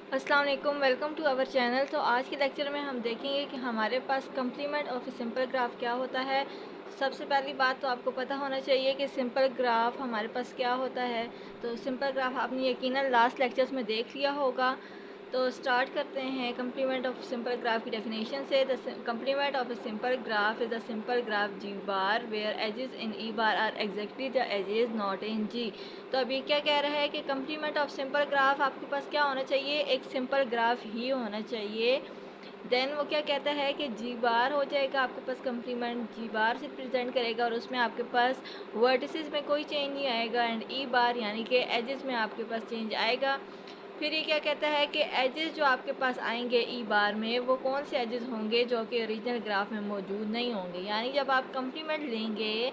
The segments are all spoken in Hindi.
अस्सलाम वालेकुम, वेलकम टू आवर चैनल। तो आज के लेक्चर में हम देखेंगे कि हमारे पास कम्प्लीमेंट ऑफ सिंपल ग्राफ क्या होता है। सबसे पहली बात तो आपको पता होना चाहिए कि सिंपल ग्राफ हमारे पास क्या होता है। तो सिंपल ग्राफ आपने यकीनन लास्ट लेक्चर्स में देख लिया होगा। तो स्टार्ट करते हैं कम्प्लीमेंट ऑफ सिंपल ग्राफ की डेफिनेशन से। The complement of a simple graph is a simple graph G bar where edges in E bar are exactly the edges not in G. तो अभी क्या कह रहा है कि कम्प्लीमेंट ऑफ सिंपल ग्राफ आपके पास क्या होना चाहिए, एक सिंपल ग्राफ ही होना चाहिए। देन वो क्या कहता है कि जी बार हो जाएगा आपके पास, कम्प्लीमेंट जी बार से प्रेजेंट करेगा और उसमें आपके पास वर्टिसेस में कोई चेंज नहीं आएगा। एंड ई बार यानी कि एजेस में आपके पास चेंज आएगा। फिर ये क्या कहता है कि एजेस जो आपके पास आएंगे ई बार में, वो कौन से एजेस होंगे जो कि ओरिजिनल ग्राफ में मौजूद नहीं होंगे। यानी जब आप कम्प्लीमेंट लेंगे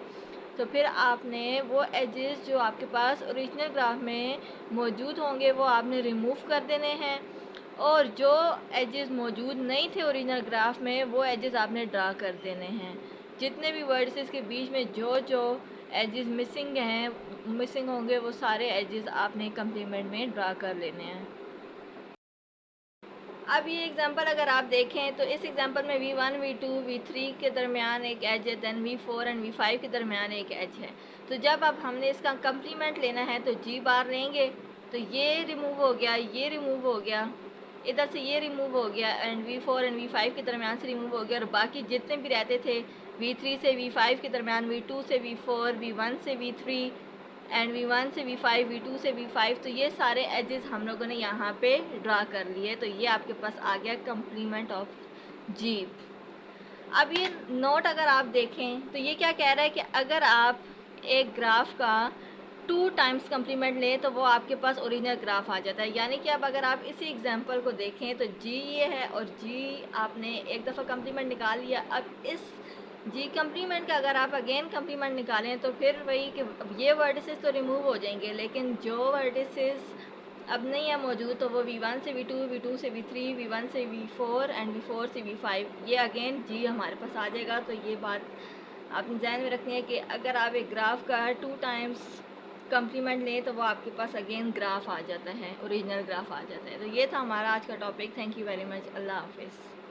तो फिर आपने वो एजेस जो आपके पास ओरिजिनल ग्राफ में मौजूद होंगे वो आपने रिमूव कर देने हैं, और जो एजेस मौजूद नहीं थे ओरिजिनल ग्राफ में वो एजेस आपने ड्रा कर देने हैं। जितने भी वर्ड्स के बीच में जो जो एजेस मिसिंग होंगे वो सारे एजेस आपने कम्प्लीमेंट में ड्रा कर लेने हैं। अब ये एग्जांपल अगर आप देखें तो इस एग्जांपल में V1 V2 V3 के दरमियान एक एज है, देन V4 एंड V5 के दरमियान एक एज है। तो जब अब हमने इसका कम्प्लीमेंट लेना है तो जी बार लेंगे, तो ये रिमूव हो गया, ये रिमूव हो गया, इधर से ये रिमूव हो गया, एंड V4 एंड V5 के दरमियान से रिमूव हो गया, और बाकी जितने भी रहते थे V3 से V5 के दरमियान, V2 से V4, V1 से V3 एंड V1 से V5, V2 से V5, तो ये सारे एजेस हम लोगों ने यहाँ पे ड्रा कर लिए। तो ये आपके पास आ गया कम्प्लीमेंट ऑफ जी। अब ये नोट अगर आप देखें तो ये क्या कह रहा है कि अगर आप एक ग्राफ का 2 टाइम्स कम्प्लीमेंट लें तो वो आपके पास ओरिजिनल ग्राफ आ जाता है। यानी कि अब अगर आप इसी एग्जांपल को देखें तो जी ये है और जी आपने एक दफ़ा कम्प्लीमेंट निकाल लिया। अब इस जी कम्प्लीमेंट का अगर आप अगेन कम्प्लीमेंट निकालें तो फिर वही कि ये वर्टिसेस तो रिमूव हो जाएंगे, लेकिन जो वर्टिसेस अब नहीं है मौजूद तो वो V1 से V2, V2 से V3, V1 से V4 एंड V4 से V5, ये अगेन जी हमारे पास आ जाएगा। तो ये बात आपने ध्यान में रखनी है कि अगर आप एक ग्राफ का 2 टाइम्स कम्प्लीमेंट लें तो वो आपके पास अगेन ग्राफ आ जाता है, ओरिजिनल ग्राफ आ जाता है। तो ये था हमारा आज का topic. Thank you very much. अल्लाह हाफिज़।